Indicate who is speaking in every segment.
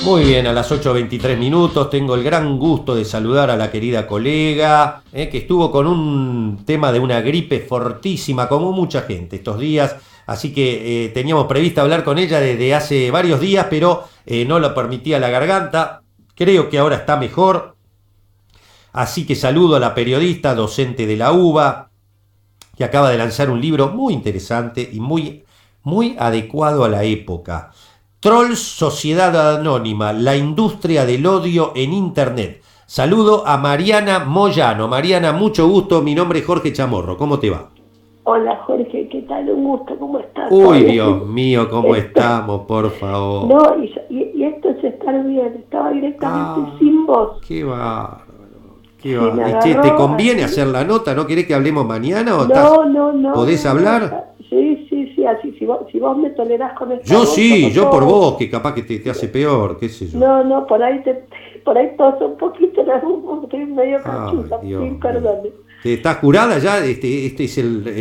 Speaker 1: Muy bien, a las 8:23 minutos tengo el gran gusto de saludar a la querida colega, que estuvo con un tema de una gripe fortísima, como mucha gente estos días, así que teníamos prevista hablar con ella desde hace varios días, pero no lo permitía la garganta. Creo que ahora está mejor, así que saludo a la periodista, docente de la UBA, que acaba de lanzar un libro muy interesante y muy adecuado a la época. Trolls Sociedad Anónima, la industria del odio en Internet. Saludo a Mariana Moyano. Mariana, mucho gusto. Mi nombre es Jorge Chamorro. ¿Cómo te va?
Speaker 2: Hola Jorge, ¿qué tal? Un gusto, ¿cómo estás? ¿Todo
Speaker 1: Uy,
Speaker 2: bien?
Speaker 1: Dios mío, ¿cómo estamos? Por favor.
Speaker 2: No, y esto es estar bien, estaba directamente
Speaker 1: Ah,
Speaker 2: sin voz.
Speaker 1: qué bárbaro. Qué
Speaker 2: Sí, me
Speaker 1: bárbaro. Che, ¿te
Speaker 2: agarró
Speaker 1: conviene
Speaker 2: así.
Speaker 1: hacer la nota? ¿No querés que hablemos mañana o estás?
Speaker 2: No, no, no,
Speaker 1: ¿Podés
Speaker 2: no, no,
Speaker 1: hablar?
Speaker 2: sí, sí, sí, así, si vos me tolerás con esta
Speaker 1: Yo
Speaker 2: voz, yo
Speaker 1: sí,
Speaker 2: no
Speaker 1: yo por
Speaker 2: puedo.
Speaker 1: vos, que capaz que te hace peor, qué sé yo.
Speaker 2: No, no, por ahí toso un poquito en algún momento, estoy medio
Speaker 1: Ay,
Speaker 2: cachuza,
Speaker 1: Dios
Speaker 2: mil
Speaker 1: mío.
Speaker 2: perdones.
Speaker 1: ¿Estás curada ya? Este es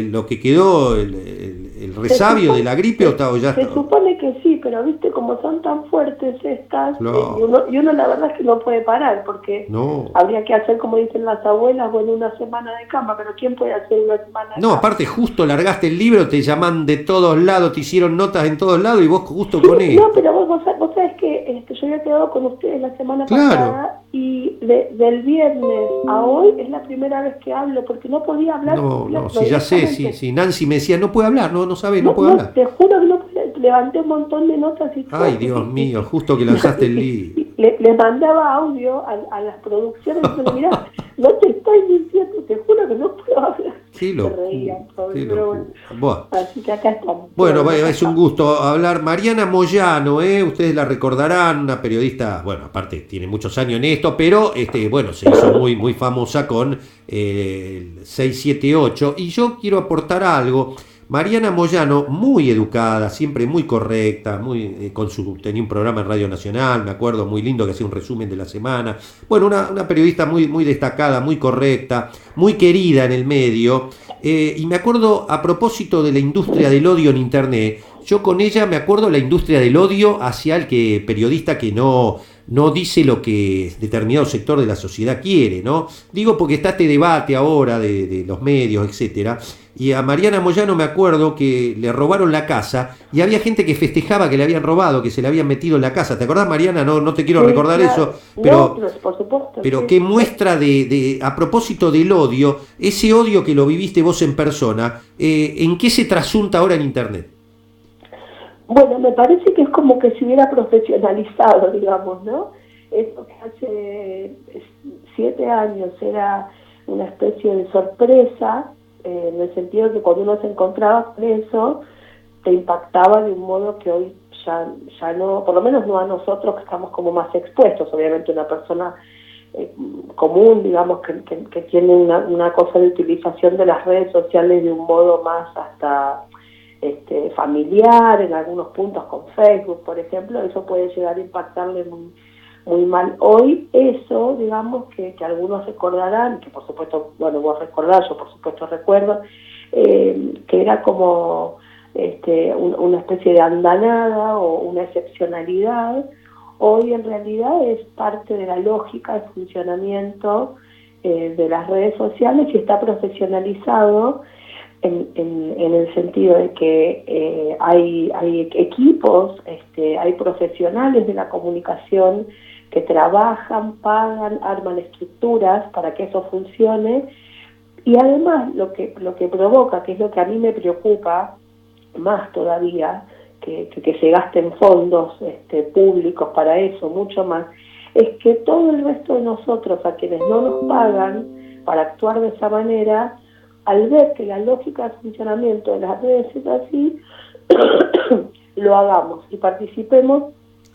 Speaker 1: lo que quedó, el
Speaker 2: Se
Speaker 1: resabio de
Speaker 2: supone,
Speaker 1: la gripe o ya está.
Speaker 2: se supone que sí, pero viste como son tan fuertes estas,
Speaker 1: No,
Speaker 2: y uno la verdad es que no puede parar, porque
Speaker 1: no.
Speaker 2: habría que hacer como dicen las abuelas, bueno, una semana de cama, pero ¿quién puede hacer una semana de
Speaker 1: No,
Speaker 2: cama?
Speaker 1: aparte justo largaste el libro, te llaman de todos lados, te hicieron notas en todos lados y vos justo
Speaker 2: Sí,
Speaker 1: con
Speaker 2: no,
Speaker 1: esto.
Speaker 2: pero vos sabés que yo había quedado con ustedes la semana
Speaker 1: Claro.
Speaker 2: pasada y del viernes a hoy es la primera vez que hablo, porque no podía hablar,
Speaker 1: No, no,
Speaker 2: no,
Speaker 1: sí, ya sé, sí,
Speaker 2: directamente.
Speaker 1: sí. Nancy me decía, no puede hablar, no, no sabe, no
Speaker 2: No,
Speaker 1: puede
Speaker 2: no,
Speaker 1: hablar.
Speaker 2: te juro que no levanté un montón de notas y
Speaker 1: Ay,
Speaker 2: todo,
Speaker 1: Dios
Speaker 2: y,
Speaker 1: mío, justo que
Speaker 2: no,
Speaker 1: lanzaste el libro.
Speaker 2: le mandaba audio a las producciones diciendo, mirá, no te estoy diciendo, te juro que no puedo hablar.
Speaker 1: Qué
Speaker 2: Se
Speaker 1: locura,
Speaker 2: reían, pobre,
Speaker 1: qué
Speaker 2: pero bueno,
Speaker 1: locura. Buah.
Speaker 2: así que acá estamos, pero
Speaker 1: Bueno,
Speaker 2: bueno, acá
Speaker 1: es un
Speaker 2: estamos.
Speaker 1: gusto hablar. Mariana Moyano, ustedes la recordarán, una periodista, bueno, aparte tiene muchos años en esto, pero bueno, se hizo muy famosa con el 678. Y yo quiero aportar algo. Mariana Moyano, muy educada, siempre muy correcta, tenía un programa en Radio Nacional, me acuerdo, muy lindo, que hacía un resumen de la semana. Bueno, una periodista muy destacada, muy correcta, muy querida en el medio. Y me acuerdo, a propósito de la industria del odio en Internet, yo con ella me acuerdo la industria del odio hacia el periodista que no dice lo que determinado sector de la sociedad quiere, ¿no? Digo porque está este debate ahora de los medios, etcétera. Y a Mariana Moyano me acuerdo que le robaron la casa y había gente que festejaba que le habían robado, que se le habían metido en la casa. ¿Te acordás, Mariana? No, no te quiero
Speaker 2: Sí,
Speaker 1: recordar eso,
Speaker 2: claro, no,
Speaker 1: pero
Speaker 2: pero por supuesto,
Speaker 1: pero
Speaker 2: sí.
Speaker 1: qué muestra a propósito del odio, ese odio que lo viviste vos en persona, ¿en qué se trasunta ahora en Internet?
Speaker 2: Bueno, me parece que es como que se hubiera profesionalizado, digamos, ¿no? Esto que hace 7 años era una especie de sorpresa, en el sentido de que cuando uno se encontraba con eso, te impactaba de un modo que hoy ya no, por lo menos no a nosotros que estamos como más expuestos, obviamente una persona común, digamos, que tiene una cosa de utilización de las redes sociales de un modo más hasta familiar, en algunos puntos con Facebook, por ejemplo, eso puede llegar a impactarle muy mal. Hoy eso, digamos, que algunos recordarán, que por supuesto, bueno, vos recordás, yo por supuesto recuerdo, que era como una especie de andanada o una excepcionalidad. Hoy en realidad es parte de la lógica de funcionamiento de las redes sociales y está profesionalizado en el sentido de que hay equipos, hay profesionales de la comunicación que trabajan, pagan, arman estructuras para que eso funcione, y además lo que provoca, que es lo que a mí me preocupa más todavía, que se gasten fondos públicos para eso, mucho más, es que todo el resto de nosotros, a quienes no nos pagan para actuar de esa manera, al ver que la lógica de funcionamiento de las redes es así, lo hagamos y participemos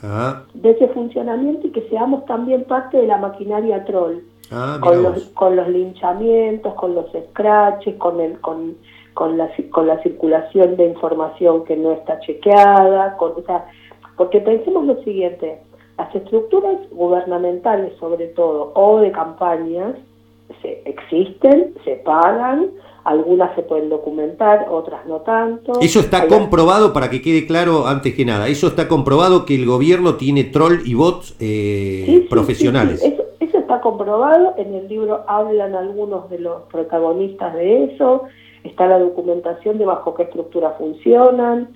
Speaker 1: Ah,
Speaker 2: de ese funcionamiento y que seamos también parte de la maquinaria troll,
Speaker 1: mira
Speaker 2: con los
Speaker 1: vos.
Speaker 2: con los linchamientos, con los scratches, con la circulación de información que no está chequeada, o sea, porque pensemos lo siguiente, las estructuras gubernamentales sobre todo, o de campañas, existen, se pagan, algunas se pueden documentar, otras no tanto.
Speaker 1: Eso está comprobado, para que quede claro antes que nada, eso está comprobado que el gobierno tiene troll y bots profesionales.
Speaker 2: Sí. Eso está comprobado, en el libro hablan algunos de los protagonistas de eso, está la documentación de bajo qué estructura funcionan.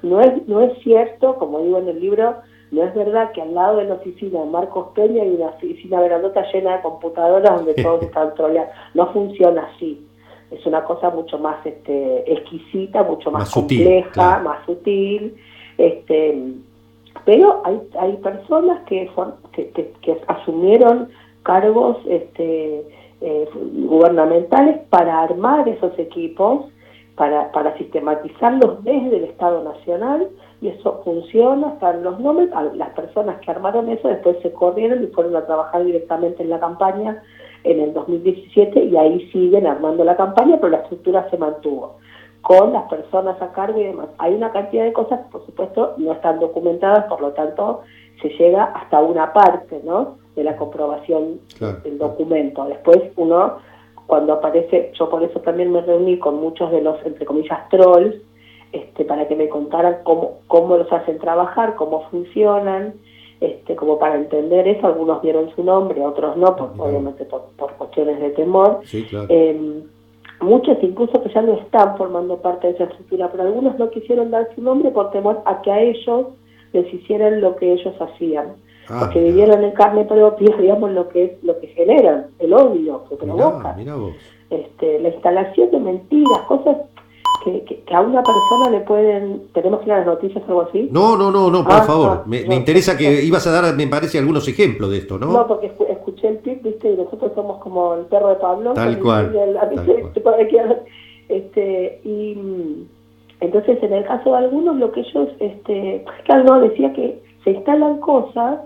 Speaker 2: No es cierto, como digo en el libro, no es verdad que al lado de la oficina de Marcos Peña hay una oficina grandota llena de computadoras donde todos están troleados. No funciona así. Es una cosa mucho más exquisita, mucho más compleja, sutil, claro. Más sutil. Pero hay personas que asumieron cargos gubernamentales para armar esos equipos, para sistematizarlos desde el Estado Nacional, y eso funciona, están los nombres. Las personas que armaron eso después se corrieron y fueron a trabajar directamente en la campaña en el 2017, y ahí siguen armando la campaña, pero la estructura se mantuvo con las personas a cargo y demás. Hay una cantidad de cosas que por supuesto no están documentadas, por lo tanto se llega hasta una parte, ¿no?, de la comprobación, claro, del documento. Después uno, cuando aparece, yo por eso también me reuní con muchos de los, entre comillas, trolls, para que me contaran cómo los hacen trabajar, cómo funcionan, como para entender eso. Algunos dieron su nombre, otros no, obviamente por cuestiones de temor.
Speaker 1: Sí, claro.
Speaker 2: Muchos incluso que ya no están formando parte de esa estructura, pero algunos no quisieron dar su nombre por temor a que a ellos les hicieran lo que ellos hacían. Porque vivieron en carne propia, digamos, lo que generan, el odio que provocan.
Speaker 1: Mirá vos.
Speaker 2: La instalación de mentiras, cosas que a una persona le pueden... ¿Tenemos que ir a las noticias o algo así?
Speaker 1: No, por favor. Me interesa que ibas a dar, me parece, algunos ejemplos de esto, ¿no?
Speaker 2: No, porque escuché el tip, ¿viste? Y nosotros somos como el perro de Pablo.
Speaker 1: Tal cual.
Speaker 2: Y entonces, en el caso de algunos, lo que ellos... Carlos decía que se instalan cosas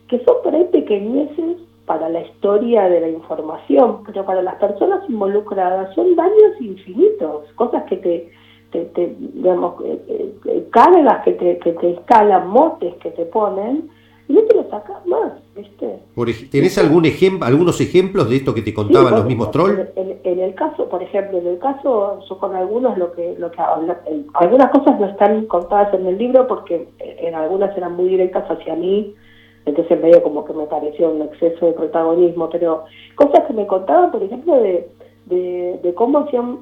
Speaker 2: que son por ahí pequeñeces para la historia de la información, pero para las personas involucradas son daños infinitos, cosas que te digamos, cargas que te escalan, motes que te ponen, y no te lo sacas más, ¿viste?
Speaker 1: ¿Tenés algunos ejemplos de esto que te contaban los mismos trolls?
Speaker 2: En el caso, por ejemplo, yo con algunos lo que algunas cosas no están contadas en el libro porque en algunas eran muy directas hacia mí, entonces medio como que me pareció un exceso de protagonismo, pero cosas que me contaban, por ejemplo, de cómo hacían,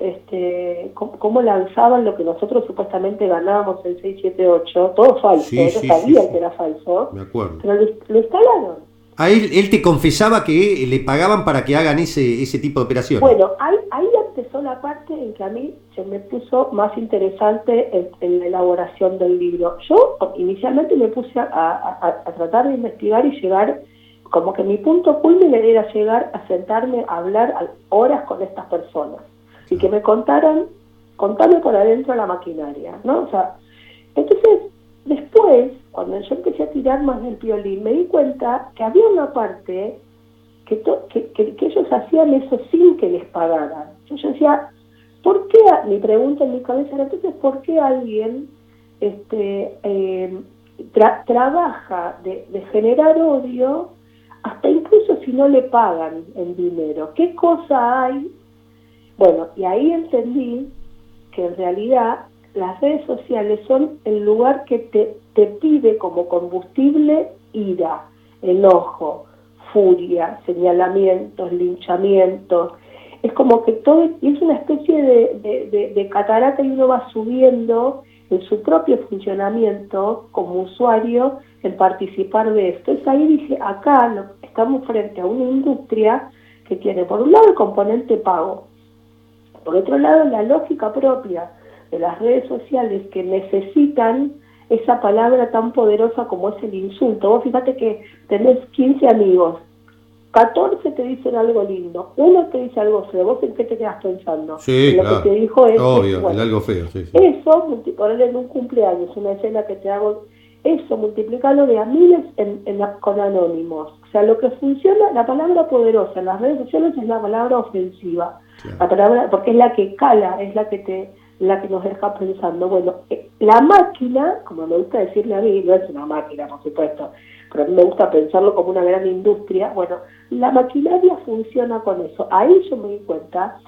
Speaker 2: cómo lanzaban lo que nosotros supuestamente ganábamos en 678, todo falso, ellos sabían que era falso,
Speaker 1: me acuerdo,
Speaker 2: pero lo instalaron.
Speaker 1: A él te confesaba que le pagaban para que hagan ese tipo de operaciones.
Speaker 2: Bueno, ahí empezó la parte en que a mí se me puso más interesante en la elaboración del libro. Yo inicialmente me puse a tratar de investigar y llegar, como que mi punto culmine era llegar a sentarme a hablar horas con estas personas y que me contarme por adentro la maquinaria, ¿no? O sea, entonces después, cuando yo empecé a tirar más del violín, me di cuenta que había una parte que ellos hacían eso sin que les pagaran. Yo decía, ¿por qué? Mi pregunta en mi cabeza era, entonces, ¿por qué alguien trabaja de generar odio hasta incluso si no le pagan en dinero? ¿Qué cosa hay? Bueno, y ahí entendí que en realidad las redes sociales son el lugar que te pide como combustible ira, enojo, furia, señalamientos, linchamientos. Es como que todo, y es una especie de catarata, y uno va subiendo en su propio funcionamiento como usuario en participar de esto. Entonces ahí dije, acá estamos frente a una industria que tiene por un lado el componente pago, por otro lado la lógica propia de las redes sociales que necesitan esa palabra tan poderosa como es el insulto. Vos fíjate que tenés 15 amigos, 14 te dicen algo lindo, uno te dice algo feo, ¿vos en qué te quedas pensando?
Speaker 1: Sí,
Speaker 2: en lo
Speaker 1: claro.
Speaker 2: Que te dijo es,
Speaker 1: obvio,
Speaker 2: bueno,
Speaker 1: el algo feo, sí.
Speaker 2: Eso, ponerle en un cumpleaños, una escena que te hago, eso, multiplicarlo de a miles con anónimos. O sea, lo que funciona, la palabra poderosa en las redes sociales es la palabra ofensiva, claro. La palabra, porque es la que cala, es la que nos deja pensando. Bueno, la máquina, como me gusta decirle a mí, no es una máquina, por supuesto, pero a mí me gusta pensarlo como una gran industria. Bueno, la maquinaria funciona con eso. Ahí yo me di cuenta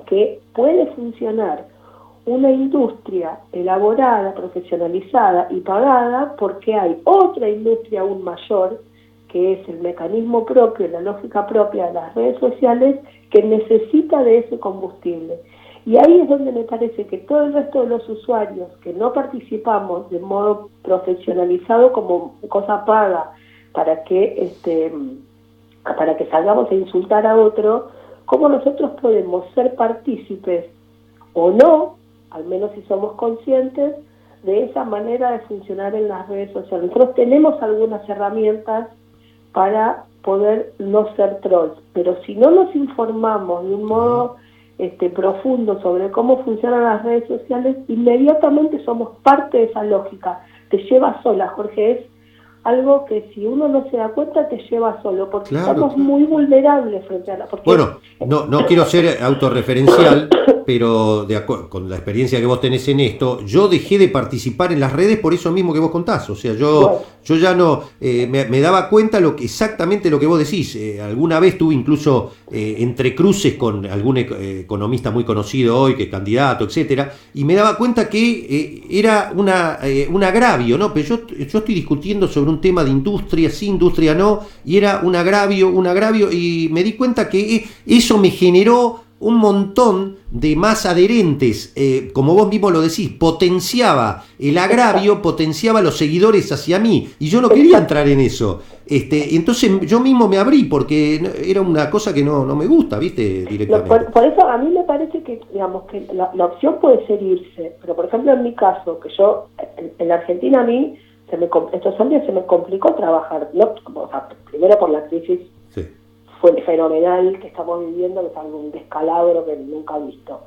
Speaker 2: que puede funcionar una industria elaborada, profesionalizada y pagada, porque hay otra industria aún mayor, que es el mecanismo propio, la lógica propia de las redes sociales, que necesita de ese combustible. Y ahí es donde me parece que todo el resto de los usuarios que no participamos de modo profesionalizado como cosa paga para que salgamos a insultar a otro, ¿cómo nosotros podemos ser partícipes o no, al menos si somos conscientes, de esa manera de funcionar en las redes sociales? Nosotros tenemos algunas herramientas para poder no ser trolls, pero si no nos informamos de un modo profundo sobre cómo funcionan las redes sociales, inmediatamente somos parte de esa lógica. Te lleva sola, Jorge, es algo que si uno no se da cuenta te lleva solo, porque
Speaker 1: Claro,
Speaker 2: estamos
Speaker 1: claro.
Speaker 2: muy vulnerables frente a la... Porque,
Speaker 1: Bueno, no quiero ser autorreferencial, pero con la experiencia que vos tenés en esto, yo dejé de participar en las redes por eso mismo que vos contás. O sea,
Speaker 2: bueno,
Speaker 1: yo ya no me daba cuenta exactamente lo que vos decís. Alguna vez tuve incluso entrecruces con algún economista muy conocido hoy, que es candidato, etcétera, y me daba cuenta que era un agravio, ¿no? Pero yo estoy discutiendo sobre un tema de industria, sí, industria no, y era un agravio, y me di cuenta que eso me generó un montón de más adherentes, como vos mismo lo decís, potenciaba el agravio, potenciaba los seguidores hacia mí, y yo no quería entrar en eso. Entonces yo mismo me abrí, porque era una cosa que no me gusta, ¿viste? Directamente.
Speaker 2: por eso a mí me parece que, digamos, que la opción puede ser irse, pero por ejemplo en mi caso, que yo, en la Argentina a mí, estos años se me complicó trabajar, ¿no? O sea, primero por la crisis.
Speaker 1: Sí.
Speaker 2: Fue fenomenal que estamos viviendo, que es algo, un descalabro que nunca he visto.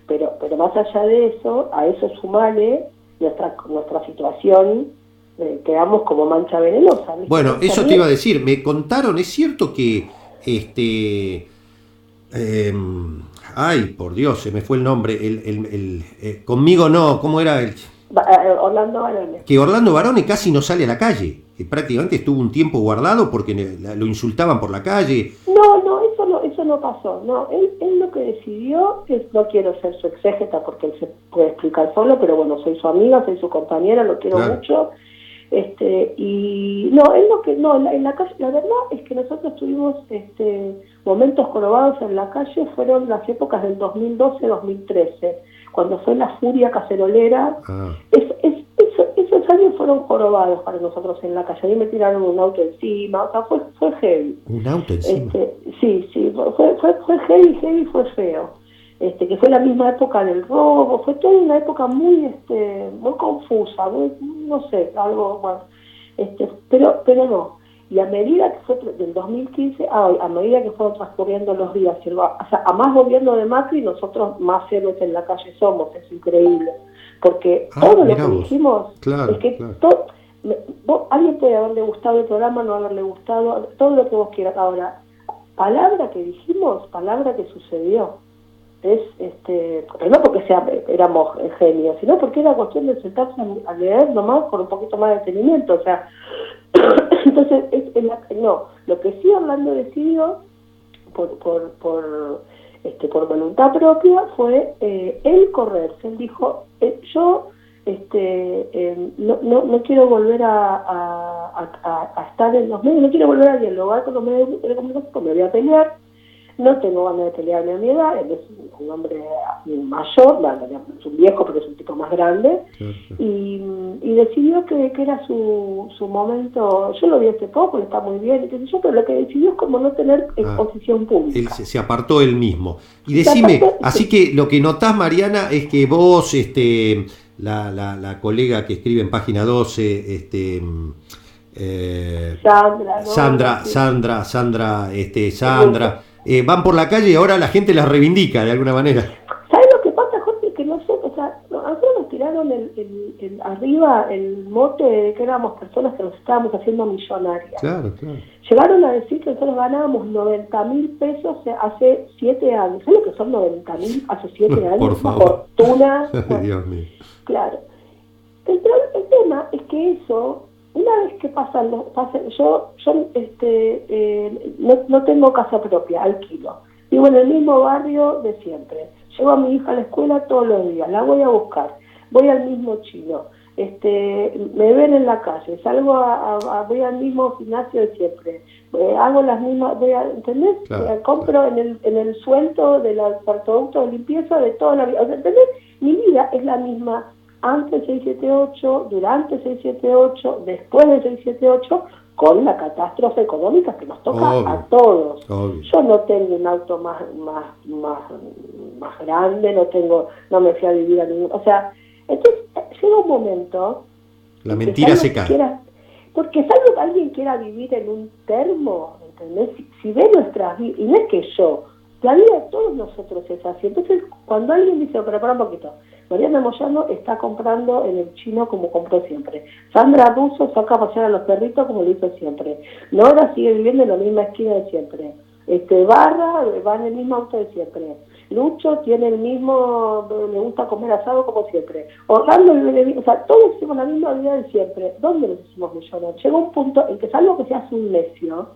Speaker 2: Pero más allá de eso, a eso sumale nuestra situación, quedamos como mancha venenosa, ¿viste?
Speaker 1: Bueno, eso te iba a decir, me contaron, es cierto que ay, por Dios, se me fue el nombre, conmigo no, ¿cómo era el?
Speaker 2: Orlando Barone.
Speaker 1: Que Orlando Barone casi no sale a la calle, que prácticamente estuvo un tiempo guardado porque lo insultaban por la calle.
Speaker 2: Eso no pasó. No, él lo que decidió es, no quiero ser su exégeta porque él se puede explicar solo, pero bueno, soy su amiga, soy su compañera, lo quiero mucho. Y no, él en la calle, la verdad es que nosotros tuvimos momentos jorobados en la calle, fueron las épocas del 2012-2013, cuando fue la furia cacerolera. Esos años fueron jorobados para nosotros en la calle. A mí me tiraron un auto encima, o sea, fue heavy.
Speaker 1: ¿Un auto encima?
Speaker 2: Sí, fue heavy, fue feo. Que fue la misma época del robo, fue toda una época muy confusa, no sé, algo, bueno, pero no. Y a medida que fue del 2015 a hoy, a medida que fueron transcurriendo los días, o sea, a más gobierno de Macri, nosotros más héroes en la calle somos, es increíble. Porque todo lo que dijimos,
Speaker 1: claro,
Speaker 2: es que
Speaker 1: claro.
Speaker 2: Alguien puede haberle gustado el programa, no haberle gustado, todo lo que vos quieras. Ahora, palabra que dijimos, palabra que sucedió. Pero no porque éramos genios, sino porque era cuestión de sentarse a leer nomás con un poquito más de detenimiento, o sea, entonces lo que sí Orlando decidió por voluntad propia fue él correrse. Él dijo, yo no quiero volver a estar en los medios, no quiero volver a dialogar con los medios de comunicación, me voy a pelear. No tengo ganas de pelearme a mi edad, él es un hombre mayor, es un viejo, pero es un tipo más grande, y decidió que era su momento. Yo lo vi hace poco, le está muy bien, pero lo que decidió es como no tener exposición pública.
Speaker 1: Él se apartó él mismo. Y decime, así que lo que notás, Mariana, es que vos, la colega que escribe en Página 12, Sandra, van por la calle y ahora la gente las reivindica de alguna manera.
Speaker 2: ¿Sabes lo que pasa, Jorge? Que nosotros, nosotros nos tiraron arriba el mote de que éramos personas que nos estábamos haciendo millonarias.
Speaker 1: Claro.
Speaker 2: Llegaron a decir que nosotros ganábamos 90.000 pesos hace 7 años. ¿Sabes lo que son 90.000 hace 7 años?
Speaker 1: Por favor.
Speaker 2: Una fortuna.
Speaker 1: Dios mío.
Speaker 2: Claro. El tema es que eso, una vez que yo no tengo casa propia, alquilo. Vivo en el mismo barrio de siempre. Llevo a mi hija a la escuela todos los días, la voy a buscar. Voy al mismo chino. Me ven en la calle, salgo voy al mismo gimnasio de siempre. Hago las mismas, ¿entendés?
Speaker 1: Claro,
Speaker 2: Compro
Speaker 1: claro.
Speaker 2: en el sueldo de los productos de limpieza de toda la vida. O sea, ¿entendés? Mi vida es la misma antes 678, durante 678, después de 678, con la catástrofe económica que nos toca a
Speaker 1: Obvio,
Speaker 2: todos.
Speaker 1: obvio.
Speaker 2: Yo no tengo un auto más grande, no me fui a vivir a ningún... O sea, entonces llega un momento
Speaker 1: La
Speaker 2: en que
Speaker 1: mentira se cae.
Speaker 2: porque salvo que alguien quiera vivir en un termo, ¿entendés? Si ve nuestras vidas, y no es que yo, la vida de todos nosotros es así. Entonces, cuando alguien dice, pero para un poquito, Mariana Moyano está comprando en el chino como compró siempre. Sandra Russo saca a pasear a los perritos como lo hizo siempre. Nora sigue viviendo en la misma esquina de siempre. Barra va en el mismo auto de siempre. Lucho tiene le gusta comer asado como siempre. Orlando vive o sea, todos hicimos la misma vida de siempre. ¿Dónde nos hicimos millonarios? Llega un punto en que salvo que se hace un necio,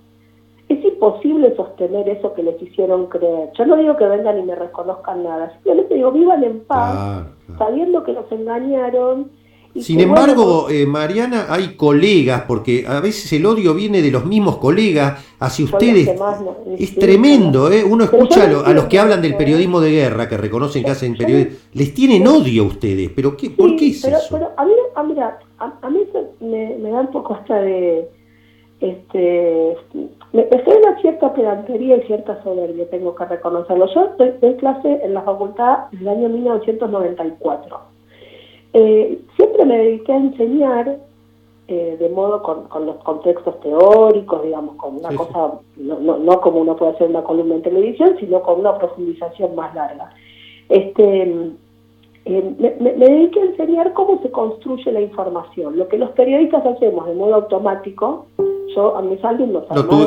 Speaker 2: es imposible sostener eso que les hicieron creer. Yo no digo que vengan y me reconozcan nada, simplemente digo, vivan en paz,
Speaker 1: Claro, claro.
Speaker 2: sabiendo que los engañaron. Y
Speaker 1: Sin
Speaker 2: que
Speaker 1: embargo, Mariana, hay colegas, porque a veces el odio viene de los mismos colegas hacia
Speaker 2: son los que
Speaker 1: ustedes.
Speaker 2: más
Speaker 1: Es
Speaker 2: sí,
Speaker 1: tremendo, ¿eh? Uno
Speaker 2: pero yo
Speaker 1: escucha
Speaker 2: no
Speaker 1: a los que
Speaker 2: entiendo
Speaker 1: hablan del
Speaker 2: eso, ¿eh?
Speaker 1: periodismo de guerra, que reconocen que hacen
Speaker 2: Yo no-
Speaker 1: periodismo. Les tienen odio a ustedes, pero ¿por qué
Speaker 2: sí,
Speaker 1: es eso?
Speaker 2: pero mira, a mí eso me da un poco hasta de... me estoy una cierta pedantería y cierta soberbia, tengo que reconocerlo. Yo doy clase en la facultad desde el año 1994. Siempre me dediqué a enseñar de modo con los contextos teóricos, digamos, con una
Speaker 1: Sí, sí.
Speaker 2: cosa, no como uno puede hacer una columna en televisión, sino con una profundización más larga. Me dediqué a enseñar cómo se construye la información, lo que los periodistas hacemos de modo automático. Yo a mis alumnos,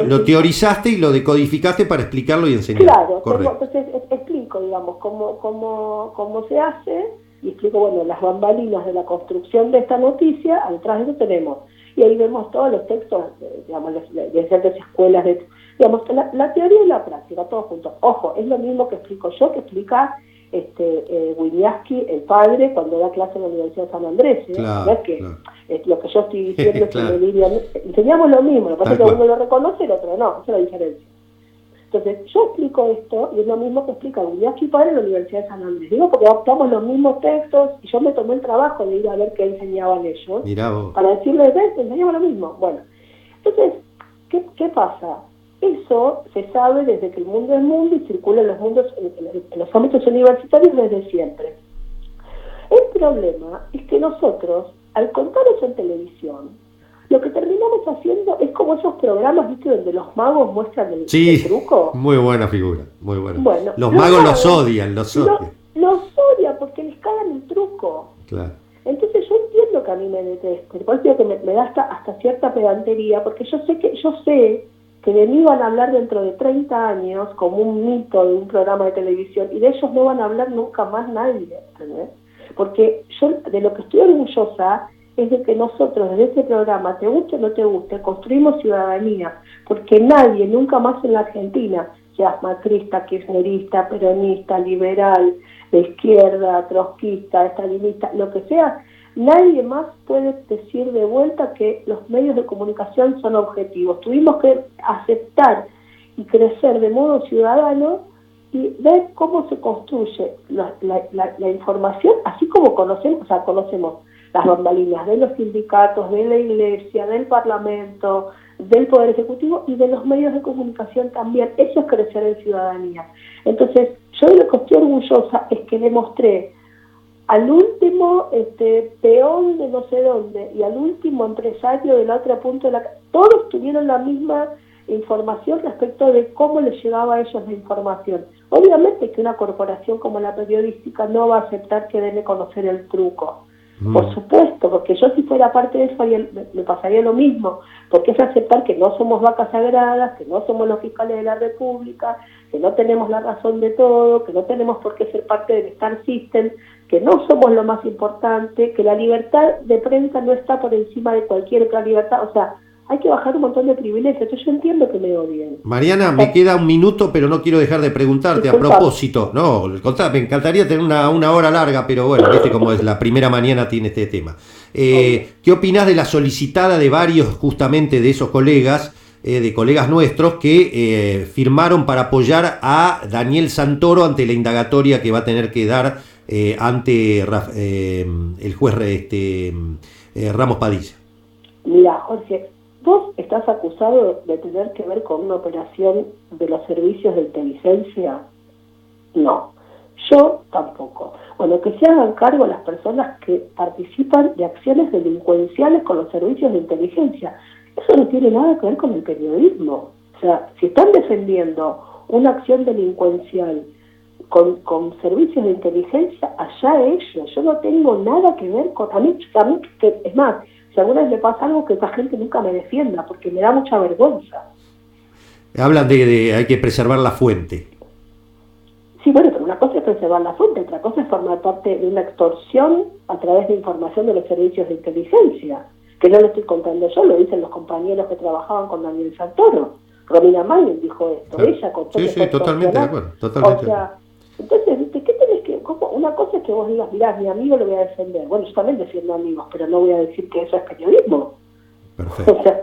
Speaker 1: Lo teorizaste y lo decodificaste para explicarlo y enseñar.
Speaker 2: claro,
Speaker 1: Correcto.
Speaker 2: entonces explico, digamos, cómo se hace, y explico, bueno, las bambalinas de la construcción de esta noticia. Atrás de eso tenemos, y ahí vemos todos los textos, digamos, de ciertas escuelas, digamos, la teoría y la práctica, todos juntos. Ojo, es lo mismo que explico yo, que explica Wieniawski, el padre, cuando da clase en la Universidad de San Andrés.
Speaker 1: Claro,
Speaker 2: No es que
Speaker 1: claro.
Speaker 2: lo que yo estoy diciendo es
Speaker 1: Claro.
Speaker 2: que enseñamos lo mismo, lo que pasa
Speaker 1: Tal
Speaker 2: es que
Speaker 1: cual.
Speaker 2: uno lo reconoce y el otro no, esa es la diferencia. Entonces, yo explico esto, y es lo mismo que explica Wieniawski padre en la Universidad de San Andrés. Digo porque adoptamos los mismos textos, y yo me tomé el trabajo de ir a ver qué enseñaban ellos,
Speaker 1: Mirá vos.
Speaker 2: para decirles, ves, enseñamos lo mismo. Bueno, entonces, ¿qué pasa? Eso se sabe desde que el mundo es mundo y circula en los ámbitos universitarios desde siempre. El problema es que nosotros, al contar eso en televisión, lo que terminamos haciendo es como esos programas, ¿viste?, donde los magos muestran el
Speaker 1: Sí,
Speaker 2: truco.
Speaker 1: muy buena figura, muy buena.
Speaker 2: Bueno,
Speaker 1: Los magos los odian, los odian.
Speaker 2: Los odian porque les cagan el truco.
Speaker 1: Claro.
Speaker 2: Entonces yo entiendo que a mí me deteste, por eso digo que me da hasta cierta pedantería, porque yo sé que de mí van a hablar dentro de 30 años como un mito de un programa de televisión, y de ellos no van a hablar nunca más nadie, ¿entendés? Porque yo de lo que estoy orgullosa es de que nosotros desde ese programa, te guste o no te guste, construimos ciudadanía, porque nadie nunca más en la Argentina, seas macrista, kirchnerista, peronista, liberal, de izquierda, trotskista, estalinista, lo que sea, nadie más puede decir de vuelta que los medios de comunicación son objetivos. Tuvimos que aceptar y crecer de modo ciudadano y ver cómo se construye la información, así como conocemos las bambalinas de los sindicatos, de la iglesia, del parlamento, del Poder Ejecutivo y de los medios de comunicación también. Eso es crecer en ciudadanía. Entonces, yo de lo que estoy orgullosa es que demostré al último peón de no sé dónde y al último empresario de la otra punta de todos tuvieron la misma información respecto de cómo les llegaba a ellos la información. Obviamente que una corporación como la periodística no va a aceptar que den a conocer el truco. Por supuesto, porque yo si fuera parte de eso me pasaría lo mismo, porque es aceptar que no somos vacas sagradas, que no somos los fiscales de la República, que no tenemos la razón de todo, que no tenemos por qué ser parte del Star System, que no somos lo más importante, que la libertad de prensa no está por encima de cualquier otra libertad, o sea, hay que bajar un montón de privilegios. Entonces yo entiendo que me odien.
Speaker 1: Mariana, me queda un minuto, pero no quiero dejar de preguntarte a propósito. No, me encantaría tener una hora larga, pero bueno, viste cómo es, la primera mañana tiene este tema. ¿Qué opinás de la solicitada de varios justamente de esos colegas, de colegas nuestros, que firmaron para apoyar a Daniel Santoro ante la indagatoria que va a tener que dar ante el juez Ramos Padilla?
Speaker 2: Mira, Jorge, ¿vos estás acusado de tener que ver con una operación de los servicios de inteligencia? No, yo tampoco. Bueno, que se hagan cargo las personas que participan de acciones delincuenciales con los servicios de inteligencia. Eso no tiene nada que ver con el periodismo. O sea, si están defendiendo una acción delincuencial con servicios de inteligencia, allá ellos. Yo no tengo nada que ver con... A mí que, es más, si alguna vez me pasa algo, que esa gente nunca me defienda, porque me da mucha vergüenza.
Speaker 1: Hablan de hay que preservar la fuente.
Speaker 2: Sí, bueno, pero una cosa es preservar la fuente, otra cosa es formar parte de una extorsión a través de información de los servicios de inteligencia, que no lo estoy contando yo, lo dicen los compañeros que trabajaban con Daniel Santoro. Romina Mayen dijo esto, claro. Ella contó.
Speaker 1: Sí, totalmente de acuerdo, totalmente.
Speaker 2: O sea, entonces, ¿viste? ¿Qué tenés que...? Una cosa es que vos digas, mirá, mi amigo lo voy a defender. Bueno, yo también defiendo amigos, pero no voy a decir que eso es periodismo.
Speaker 1: Perfecto. O sea,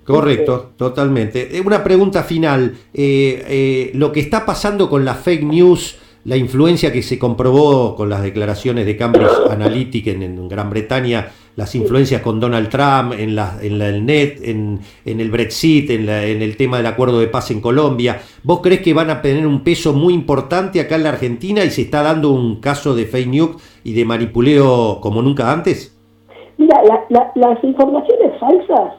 Speaker 1: correcto, totalmente. Una pregunta final. Lo que está pasando con la fake news, la influencia que se comprobó con las declaraciones de Cambridge Analytica en Gran Bretaña, las influencias con Donald Trump, en el NET, en el Brexit, en el tema del acuerdo de paz en Colombia, ¿vos crees que van a tener un peso muy importante acá en la Argentina y se está dando un caso de fake news y de manipuleo como nunca antes?
Speaker 2: Mira, las informaciones falsas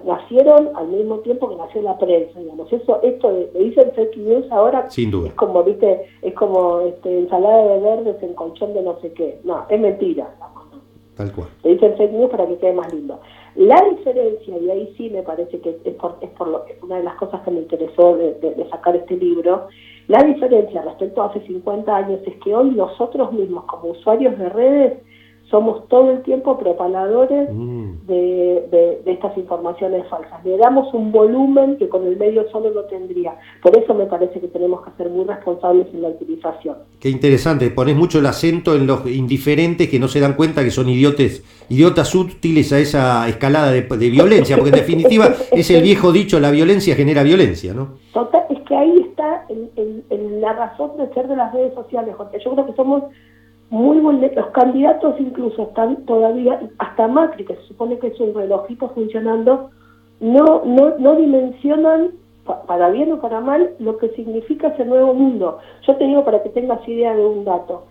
Speaker 2: nacieron al mismo tiempo que nació la prensa, digamos. Esto de dicen fake news ahora,
Speaker 1: sin duda,
Speaker 2: es como, viste, es como ensalada de verdes en colchón de no sé qué. No, es mentira, digamos.
Speaker 1: Tal cual.
Speaker 2: Le dicen fake news para que quede más lindo. La diferencia, y ahí sí me parece que es una de las cosas que me interesó de sacar este libro, la diferencia respecto a hace 50 años es que hoy nosotros mismos como usuarios de redes somos todo el tiempo propagadores de estas informaciones falsas. Le damos un volumen que con el medio solo no tendría. Por eso me parece que tenemos que ser muy responsables en la utilización.
Speaker 1: Qué interesante, ponés mucho el acento en los indiferentes que no se dan cuenta que son idiotas útiles a esa escalada de violencia, porque en definitiva es el viejo dicho, la violencia genera violencia, ¿no?
Speaker 2: Total, es que ahí está en la razón de ser de las redes sociales, Jorge. Yo creo que somos muy vulnerables. Los candidatos incluso están todavía, hasta Macri, que se supone que es un relojito funcionando, no dimensionan, para bien o para mal, lo que significa ese nuevo mundo. Yo te digo para que tengas idea de un dato.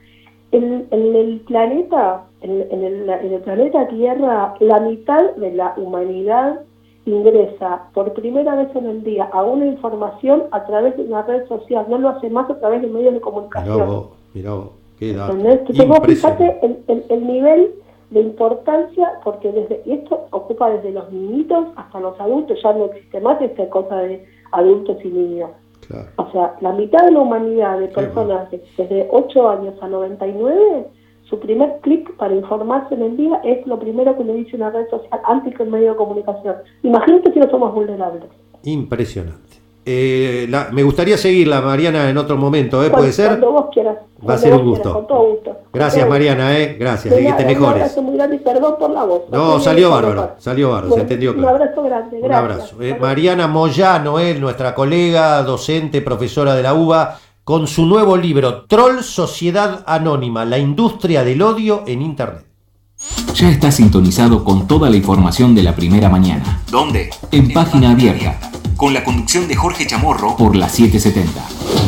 Speaker 2: En el planeta, en el planeta Tierra, la mitad de la humanidad ingresa por primera vez en el día a una información a través de una red social, no lo hace más a través de medios de comunicación.
Speaker 1: Mirá vos.
Speaker 2: Entonces vos fíjate el nivel de importancia, porque y esto ocupa desde los niñitos hasta los adultos, ya no existe más esta cosa de adultos y niños.
Speaker 1: Claro.
Speaker 2: O sea, la mitad de la humanidad de personas desde 8 años a 99, su primer clic para informarse en el día es lo primero que le dice una red social antes que el medio de comunicación. Imagínate si no somos vulnerables.
Speaker 1: Impresionante. Me gustaría seguirla, Mariana, en otro momento, ¿puede ser?
Speaker 2: Cuando vos quieras.
Speaker 1: Va a ser un gusto.
Speaker 2: Con todo gusto.
Speaker 1: Gracias, Mariana, gracias, que te mejores.
Speaker 2: Un abrazo muy grande y perdón por la voz.
Speaker 1: No, salió bárbaro, se entendió claro.
Speaker 2: Un abrazo grande, gracias.
Speaker 1: Un abrazo. Mariana Moyano, nuestra colega, docente, profesora de la UBA, con su nuevo libro, Troll, Sociedad Anónima, la industria del odio en Internet.
Speaker 3: Ya está sintonizado con toda la información de la primera mañana.
Speaker 4: ¿Dónde?
Speaker 3: En Página Abierta.
Speaker 4: Con la conducción de Jorge Chamorro
Speaker 3: por la 770.